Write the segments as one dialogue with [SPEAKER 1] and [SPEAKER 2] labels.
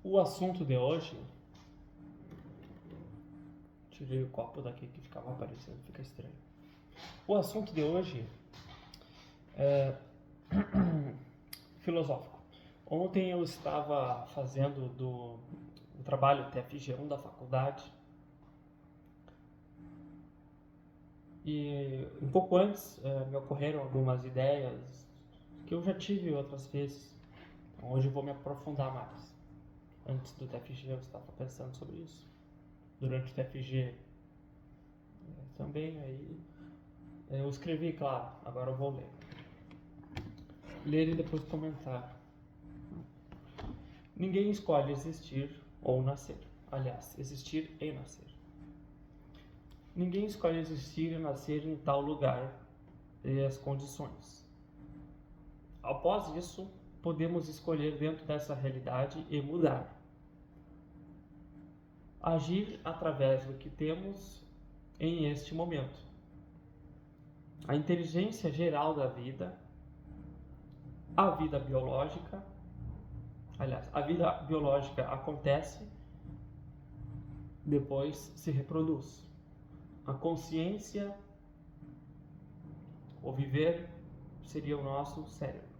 [SPEAKER 1] O assunto de hoje. Tirei o copo daqui que ficava aparecendo, fica estranho. O assunto de hoje é filosófico. Ontem eu estava fazendo o trabalho TFG1 da faculdade e um pouco antes me ocorreram algumas ideias que eu já tive outras vezes. Então, hoje eu vou me aprofundar mais. Antes do TFG eu estava pensando sobre isso. Durante o TFG também aí eu escrevi, claro, agora eu vou ler. Ler e depois comentar. Ninguém escolhe existir ou nascer. Aliás, existir e nascer. Ninguém escolhe existir e nascer em tal lugar e as condições. Após isso, podemos escolher dentro dessa realidade e mudar. Agir através do que temos em este momento. A inteligência geral da vida, a vida biológica, aliás, a vida biológica acontece, depois se reproduz. A consciência, o viver, seria o nosso cérebro.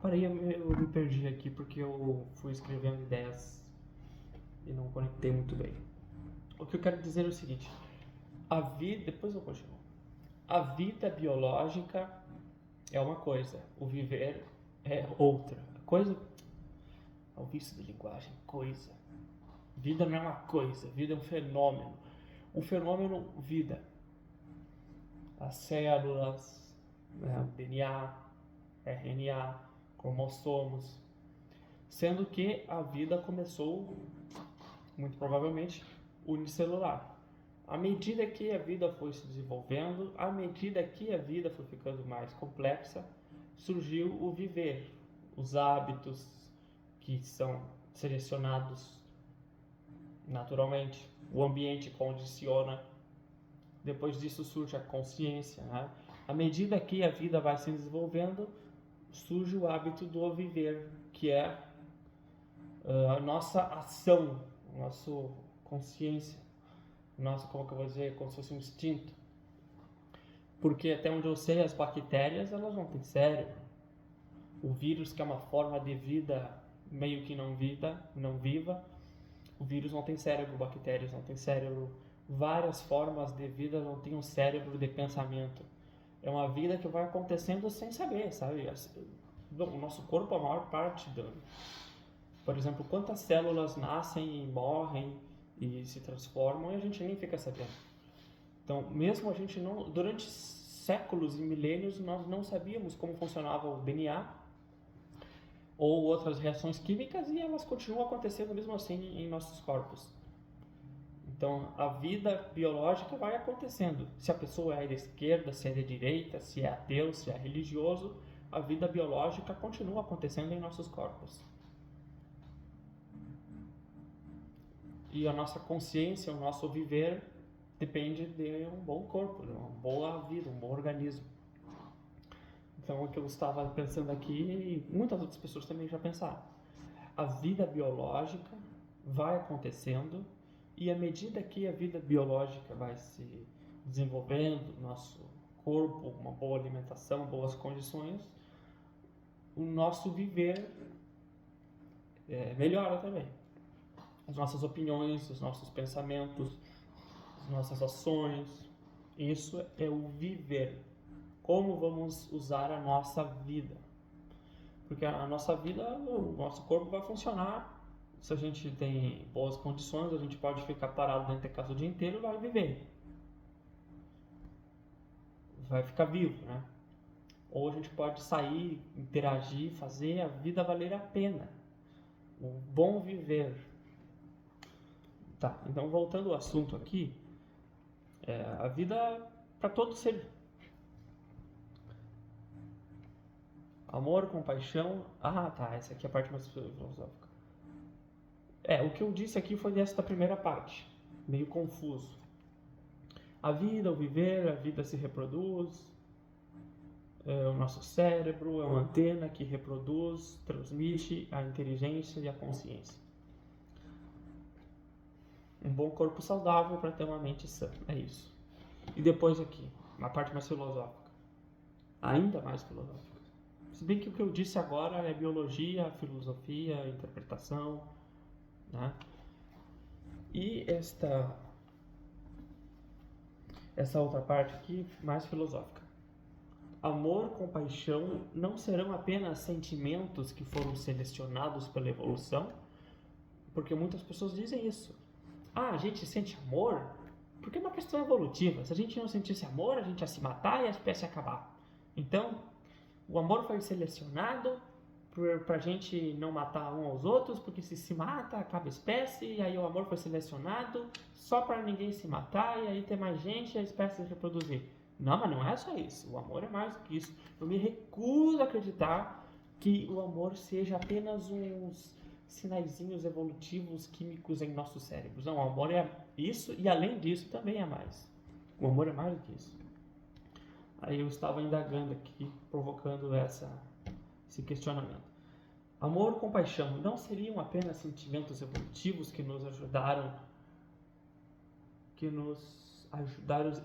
[SPEAKER 1] Parei, eu me perdi aqui porque eu fui escrevendo ideias e não conectei muito bem. O que eu quero dizer é o seguinte: a vida, depois eu continuo. A vida biológica é uma coisa, o viver é outra. Coisa, ao vício de linguagem, coisa. Vida não é uma coisa, vida é um fenômeno. O fenômeno vida. As células, o DNA, RNA, cromossomos. Sendo que a vida começou, muito provavelmente, unicelular. À medida que a vida foi se desenvolvendo, à medida que a vida foi ficando mais complexa, surgiu o viver, os hábitos que são selecionados naturalmente, o ambiente condiciona. Depois disso surge a consciência, né? À medida que a vida vai se desenvolvendo, surge o hábito do viver, que é a nossa ação, a nossa consciência, como que eu vou dizer, como se fosse um instinto. Porque até onde eu sei, as bactérias, elas não têm cérebro. O vírus, que é uma forma de vida meio que não viva, o vírus não tem cérebro, bactérias não têm cérebro, várias formas de vida não têm um cérebro de pensamento. É uma vida que vai acontecendo sem saber, sabe? O nosso corpo, a maior parte por exemplo, quantas células nascem e morrem e se transformam e a gente nem fica sabendo. Então, mesmo a gente não, durante séculos e milênios, nós não sabíamos como funcionava o DNA ou outras reações químicas e elas continuam acontecendo mesmo assim em nossos corpos. Então, a vida biológica vai acontecendo. Se a pessoa é de esquerda, se é de direita, se é ateu, se é religioso, a vida biológica continua acontecendo em nossos corpos. E a nossa consciência, o nosso viver, depende de um bom corpo, de uma boa vida, um bom organismo. Então, o que eu estava pensando aqui, e muitas outras pessoas também já pensaram, a vida biológica vai acontecendo e à medida que a vida biológica vai se desenvolvendo, nosso corpo, uma boa alimentação, boas condições, o nosso viver melhora também. As nossas opiniões, os nossos pensamentos, as nossas ações, isso é o viver. Como vamos usar a nossa vida? Porque a nossa vida, o nosso corpo vai funcionar. Se a gente tem boas condições, a gente pode ficar parado dentro da casa o dia inteiro e vai viver. Vai ficar vivo, né? Ou a gente pode sair, interagir, fazer a vida valer a pena. O bom viver. Tá, então voltando ao assunto aqui, a vida para todo ser. Amor, compaixão. Ah, tá, essa aqui é a parte mais filosófica. O que eu disse aqui foi dessa primeira parte, meio confuso. A vida, o viver, a vida se reproduz, o nosso cérebro é uma antena que reproduz, transmite a inteligência e a consciência. Um bom corpo saudável para ter uma mente sã. É isso. E depois aqui, uma parte mais filosófica. Ainda mais filosófica. Se bem que o que eu disse agora é biologia, filosofia, interpretação, né? E essa outra parte aqui, mais filosófica. Amor, compaixão não serão apenas sentimentos que foram selecionados pela evolução, porque muitas pessoas dizem isso. Ah, a gente sente amor porque é uma questão evolutiva. Se a gente não sentisse amor, a gente ia se matar e a espécie ia acabar. Então, o amor foi selecionado para a gente não matar uns aos outros, porque se mata, acaba a espécie, e aí o amor foi selecionado só para ninguém se matar, e aí ter mais gente e a espécie se reproduzir. Não, mas não é só isso. O amor é mais do que isso. Eu me recuso a acreditar que o amor seja apenas uns sinaizinhos evolutivos químicos em nossos cérebros. Não, o amor é isso e além disso também é mais. O amor é mais do que isso. Aí eu estava indagando aqui, provocando esse questionamento. Amor e compaixão não seriam apenas sentimentos evolutivos que nos ajudaram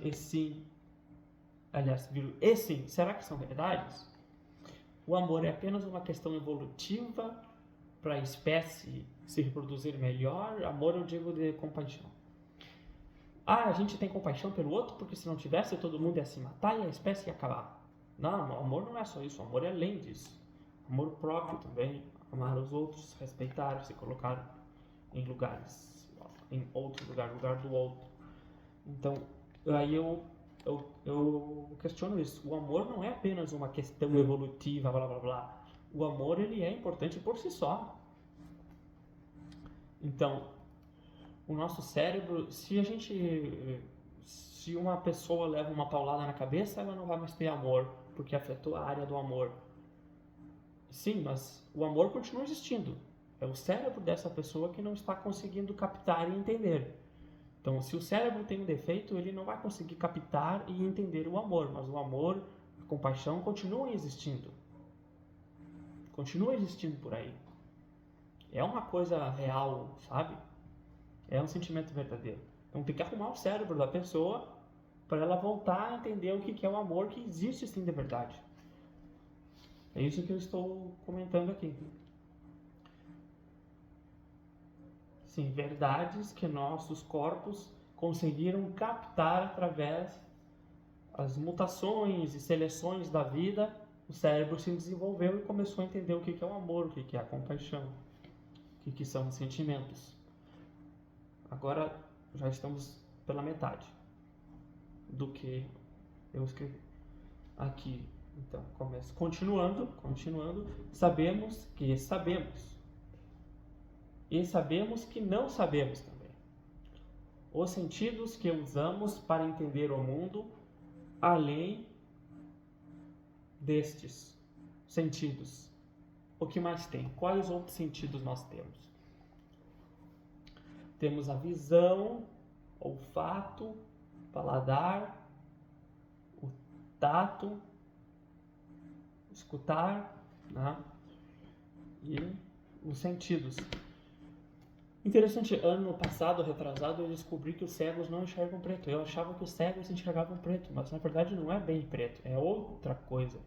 [SPEAKER 1] e sim, aliás, e sim, será que são verdades? O amor é apenas uma questão evolutiva para a espécie se reproduzir melhor? Amor eu digo de compaixão. Ah, a gente tem compaixão pelo outro porque se não tivesse todo mundo ia se matar e a espécie ia acabar. Não, o amor não é só isso, o amor é além disso. Amor próprio também, amar os outros, respeitar, se colocar em lugares, em outro lugar, lugar do outro. Então, aí eu questiono isso. O amor não é apenas uma questão evolutiva, blá blá blá. O amor ele é importante por si só. Então, o nosso cérebro, se uma pessoa leva uma paulada na cabeça, ela não vai mais ter amor, porque afetou a área do amor. Sim, mas o amor continua existindo. É o cérebro dessa pessoa que não está conseguindo captar e entender. Então, se o cérebro tem um defeito, ele não vai conseguir captar e entender o amor, mas o amor, a compaixão continuam existindo. Continua existindo por aí. É uma coisa real, sabe? É um sentimento verdadeiro. Então tem que arrumar o cérebro da pessoa para ela voltar a entender o que é o amor que existe sim de verdade. É isso que eu estou comentando aqui. Sim, verdades que nossos corpos conseguiram captar através das mutações e seleções da vida. O cérebro se desenvolveu e começou a entender o que é o amor, o que é a compaixão, o que são os sentimentos. Agora já estamos pela metade do que eu escrevi aqui. Então, começa continuando, sabemos que sabemos. E sabemos que não sabemos também. Os sentidos que usamos para entender o mundo, além destes sentidos. O que mais tem? Quais outros sentidos nós temos? Temos a visão, olfato, paladar, o tato, escutar, né? E os sentidos. Interessante, ano passado, retrasado, eu descobri que os cegos não enxergam preto. Eu achava que os cegos enxergavam preto, mas na verdade não é bem preto, é outra coisa.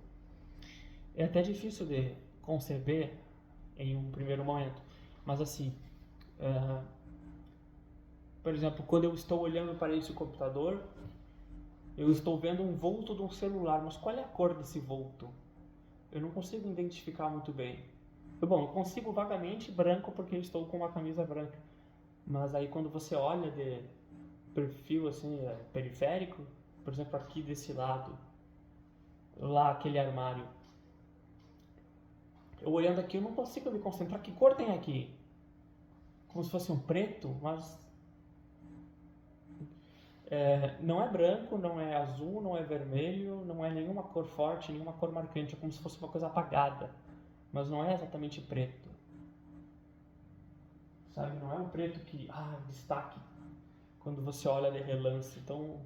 [SPEAKER 1] É até difícil de conceber em um primeiro momento, mas assim, por exemplo, quando eu estou olhando para esse computador, eu estou vendo um vulto de um celular, mas qual é a cor desse vulto? Eu não consigo identificar muito bem. Bom, eu consigo vagamente branco porque eu estou com uma camisa branca. Mas aí quando você olha de perfil assim, periférico, por exemplo, aqui desse lado, lá aquele armário, eu olhando aqui eu não consigo me concentrar. Que cor tem aqui? Como se fosse um preto, mas não é branco, não é azul, não é vermelho, não é nenhuma cor forte, nenhuma cor marcante. É como se fosse uma coisa apagada, mas não é exatamente preto. Sabe? Não é um preto que destaque quando você olha de relance. Então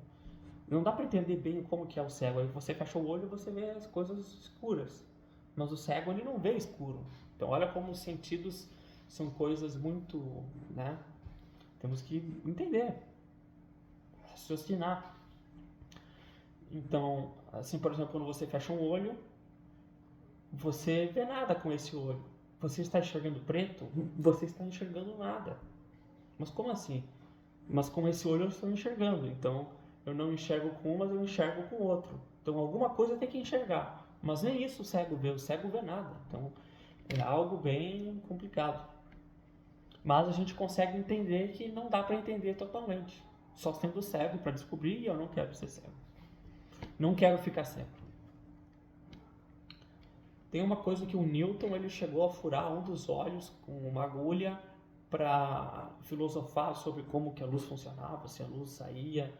[SPEAKER 1] não dá para entender bem como que é o cego. Aí você fecha o olho e você vê as coisas escuras, mas o cego ele não vê escuro. Então olha como os sentidos são coisas muito, né, Temos que entender, raciocinar. Então, assim, por exemplo, quando você fecha um olho, você vê nada com esse olho. Você está enxergando preto? Você está enxergando nada. Mas como assim? Mas com esse olho eu estou enxergando. Então, eu não enxergo com um, mas eu enxergo com o outro. Então, alguma coisa tem que enxergar. Mas nem isso o cego vê nada. Então, é algo bem complicado. Mas a gente consegue entender que não dá para entender totalmente. Só sendo cego para descobrir, e eu não quero ser cego. Não quero ficar cego. Tem uma coisa que o Newton ele chegou a furar um dos olhos com uma agulha para filosofar sobre como que a luz funcionava, se a luz saía,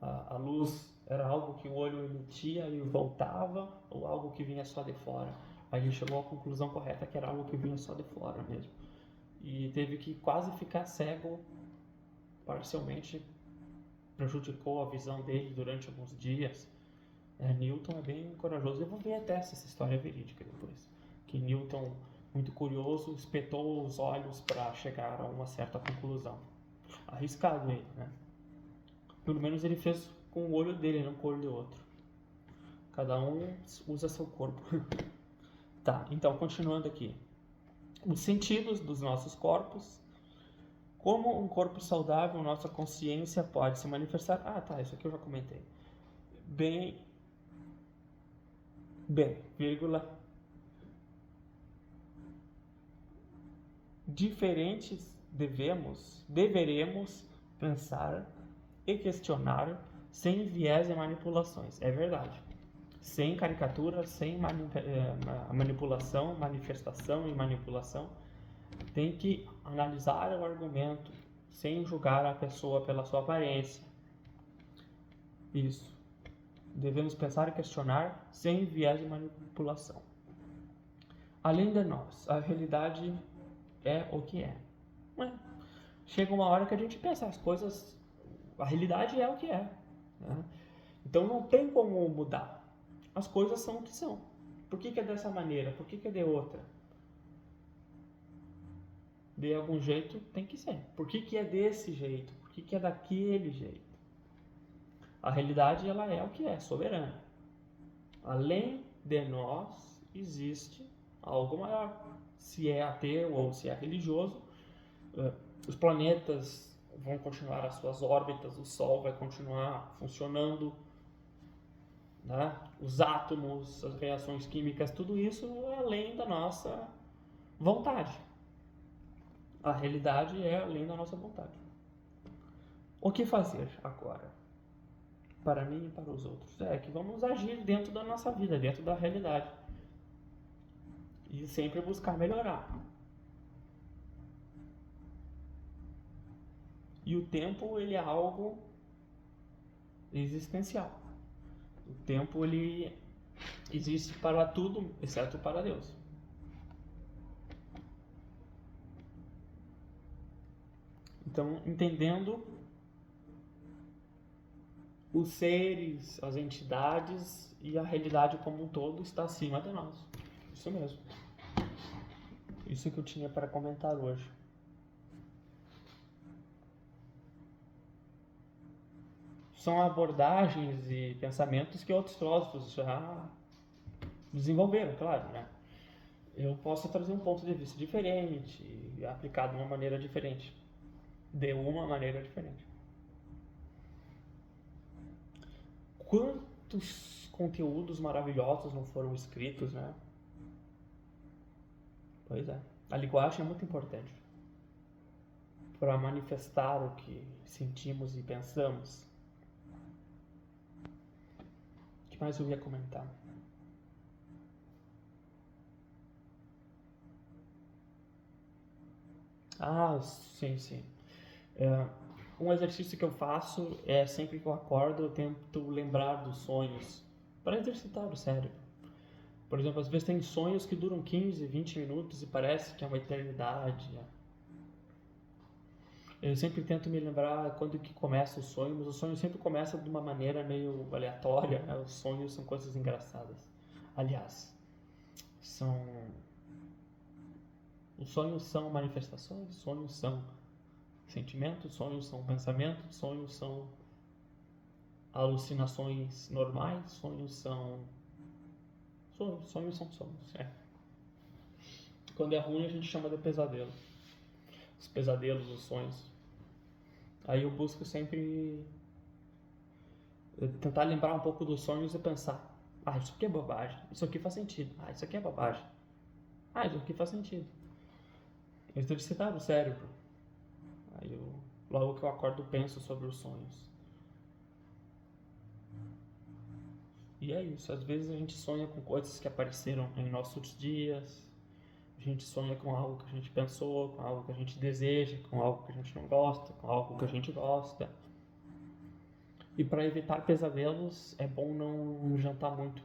[SPEAKER 1] a luz era algo que o olho emitia e voltava, ou algo que vinha só de fora. Aí ele chegou à conclusão correta que era algo que vinha só de fora mesmo. E teve que quase ficar cego, parcialmente prejudicou a visão dele durante alguns dias. Newton é bem corajoso. Eu vou ver até se essa história é verídica depois. Que Newton, muito curioso, espetou os olhos para chegar a uma certa conclusão. Arriscado ele, né? Pelo menos ele fez com o olho dele, não com o olho do outro. Cada um usa seu corpo. Tá, então continuando aqui. Os sentidos dos nossos corpos. Como um corpo saudável, nossa consciência pode se manifestar. Ah, tá, isso aqui eu já comentei. Bem, vírgula. Diferentes deveremos pensar e questionar sem viés e manipulações. É verdade. Sem caricatura, sem manipulação, manifestação e manipulação. Tem que analisar o argumento sem julgar a pessoa pela sua aparência. Isso. Devemos pensar e questionar sem viés de manipulação. Além de nós, a realidade é o que é. Chega uma hora que a gente pensa, as coisas, a realidade é o que é. Né? Então não tem como mudar. As coisas são o que são. Por que é dessa maneira? Por que é de outra? De algum jeito tem que ser. Por que é desse jeito? Por que é daquele jeito? A realidade ela é o que é, soberana. Além de nós existe algo maior. Se é ateu ou se é religioso, os planetas vão continuar as suas órbitas, o Sol vai continuar funcionando, né? Os átomos, as reações químicas, tudo isso é além da nossa vontade. A realidade é além da nossa vontade. O que fazer agora? Para mim e para os outros. É que vamos agir dentro da nossa vida, dentro da realidade. E sempre buscar melhorar. E o tempo, ele é algo existencial. O tempo, ele existe para tudo, exceto para Deus. Então, entendendo os seres, as entidades e a realidade como um todo está acima de nós. Isso mesmo. Isso que eu tinha para comentar hoje. São abordagens e pensamentos que outros filósofos já desenvolveram, claro, né? Eu posso trazer um ponto de vista diferente e aplicar de uma maneira diferente. Quantos conteúdos maravilhosos não foram escritos, né? Pois é. A linguagem é muito importante para manifestar o que sentimos e pensamos. O que mais eu ia comentar? Ah, sim. Um exercício que eu faço é sempre que eu acordo, eu tento lembrar dos sonhos para exercitar o cérebro. Por exemplo, às vezes tem sonhos que duram 15, 20 minutos e parece que é uma eternidade. Eu sempre tento me lembrar quando que começa o sonho, mas o sonho sempre começa de uma maneira meio aleatória, né? Os sonhos são coisas engraçadas. Aliás, os sonhos são manifestações, sonhos são sentimentos, sonhos são pensamentos, sonhos são alucinações normais, sonhos são sonhos. Quando é ruim a gente chama de pesadelo. Os pesadelos, os sonhos. Aí eu busco sempre tentar lembrar um pouco dos sonhos e pensar: isso aqui é bobagem, isso aqui faz sentido, isso aqui é bobagem, isso aqui faz sentido. Exercitar o cérebro. Aí logo que eu acordo, penso sobre os sonhos. E é isso, às vezes a gente sonha com coisas que apareceram em nossos dias, a gente sonha com algo que a gente pensou, com algo que a gente deseja, com algo que a gente não gosta, com algo que a gente gosta. E para evitar pesadelos, é bom não jantar muito.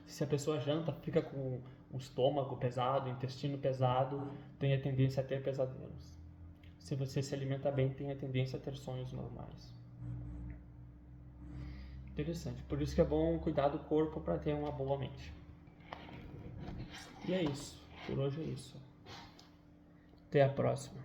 [SPEAKER 1] Se a pessoa janta, fica com o estômago pesado, o intestino pesado, tem a tendência a ter pesadelos. Se você se alimenta bem, tem a tendência a ter sonhos normais. Interessante. Por isso que é bom cuidar do corpo para ter uma boa mente. E é isso. Por hoje é isso. Até a próxima.